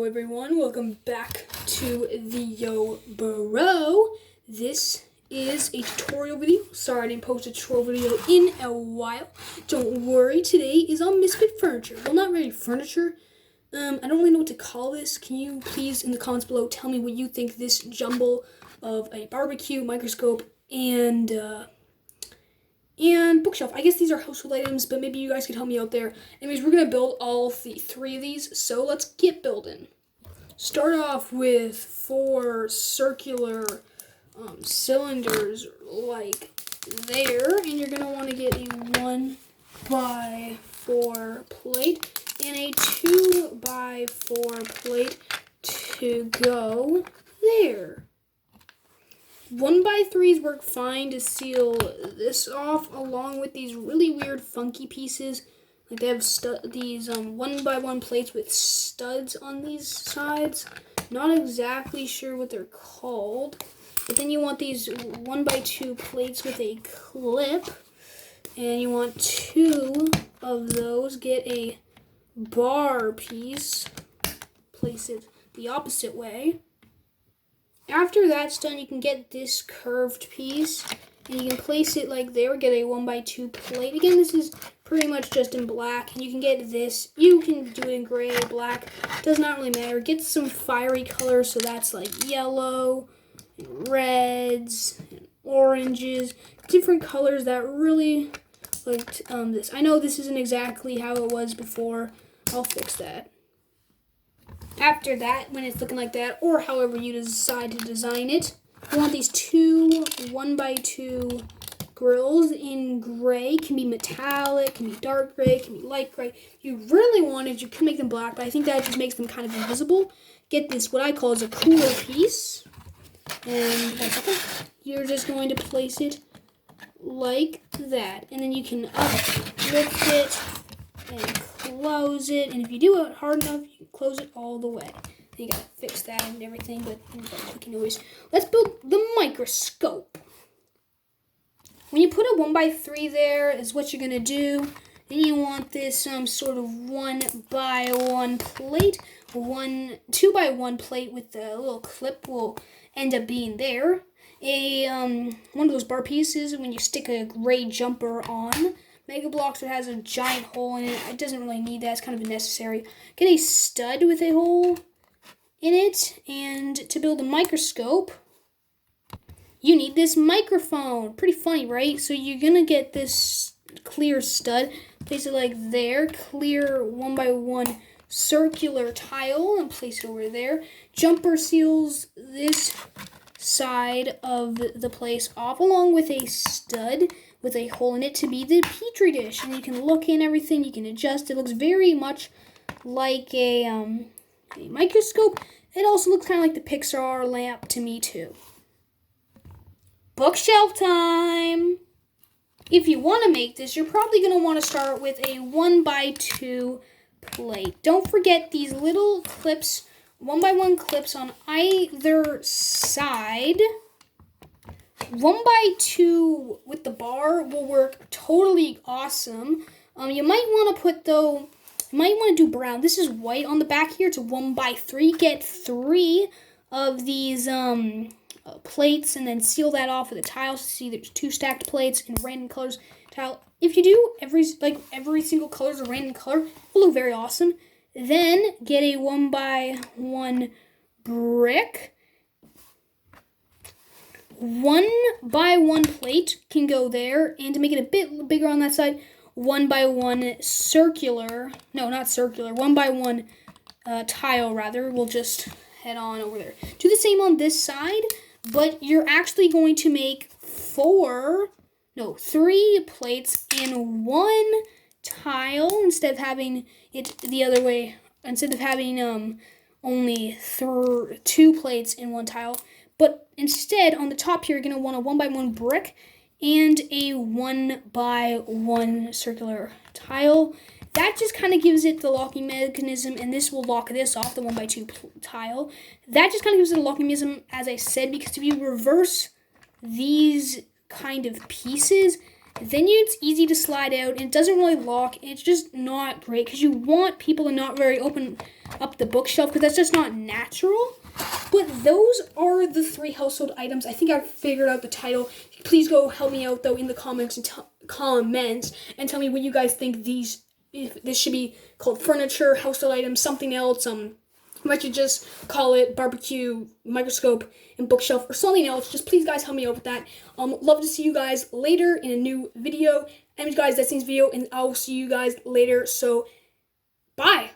Hello everyone, welcome back to the Yo Bro. This is a tutorial video. Sorry I didn't post a tutorial video in a while. Don't worry, today is on Misfit Furniture. Well, not really furniture. I don't really know what to call this. Can you please in the comments below tell me what you think this jumble of a barbecue, microscope, and bookshelf. I guess these are household items, but maybe you guys could help me out there. Anyways, we're going to build all three of these, so let's get building. Start off with 4 circular cylinders like there, and you're going to want to get a 1x4 plate and a 2x4 plate to go there. 1x3s work fine to seal this off, along with these really weird funky pieces. Like they have these 1x1 plates with studs on these sides. Not exactly sure what they're called. But then you want these 1x2 plates with a clip. And you want 2 of those. Get a bar piece. Place it the opposite way. After that's done, you can get this curved piece, and you can place it like there, get a 1x2 plate. Again, this is pretty much just in black, and you can get this. You can do it in gray or black. Does not really matter. Get some fiery colors, so that's like yellow, and reds, and oranges. Different colors that really like this. I know this isn't exactly how it was before. I'll fix that. After that, when it's looking like that, or however you decide to design it, you want these 2 1x2 grills in gray. Can be metallic, can be dark gray, can be light gray. If you really wanted, you can make them black, but I think that just makes them kind of invisible. Get this, what I call is a cooler piece. And you're just going to place it like that. And then you can uplift it and close it, and if you do it hard enough, you can close it all the way. You gotta fix that and everything, but anyways, let's build the microscope. When you put a 1x3 there is what you're gonna do. Then you want this sort of 1x1 plate, 2x1 plate with the little clip will end up being there. One of those bar pieces when you stick a gray jumper on. Mega Blocks that has a giant hole in it. It doesn't really need that. It's kind of unnecessary. Get a stud with a hole in it. And to build a microscope, you need this microphone. Pretty funny, right? So you're going to get this clear stud. Place it like there. Clear 1x1 circular tile and place it over there. Jumper seals this side of the place off along with a stud with a hole in it to be the petri dish, and you can look in everything, you can adjust. It looks very much like a microscope. It also looks kind of like the Pixar lamp to me too. Bookshelf time! If you want to make this, you're probably going to want to start with a 1x2 plate. Don't forget these little clips, 1x1 clips on either side. 1x2 with the bar will work totally awesome. You might want to do brown. This is white on the back here. It's a 1x3. Get 3 of these plates and then seal that off with a tile. See, there's 2 stacked plates in random colors tile. If you do every single color is a random color, it will look very awesome. Then get a 1x1 brick. 1x1 plate can go there, and to make it a bit bigger on that side, 1x1 circular, no, not circular, 1x1 tile rather, we'll just head on over there. Do the same on this side, but you're actually going to make 3 plates in 1 tile instead of having it the other way, instead of having only 2 plates in 1 tile. But instead, on the top here, you're going to want a 1x1 brick and a 1x1 circular tile. That just kind of gives it the locking mechanism, and this will lock this off, the 1x2 tile. That just kind of gives it a locking mechanism, as I said, because if you reverse these kind of pieces, Then it's easy to slide out, and it doesn't really lock, and it's just not great because you want people to not very open up the bookshelf because that's just not natural. But those are the 3 household items. I think I've figured out the title. Please go help me out though in the comments and tell me what you guys think if this should be called furniture, household items, something else. I should just call it barbecue, microscope, and bookshelf, or something else. Just please, guys, help me out with that. Love to see you guys later in a new video. And guys, that's this video, and I'll see you guys later. So, bye.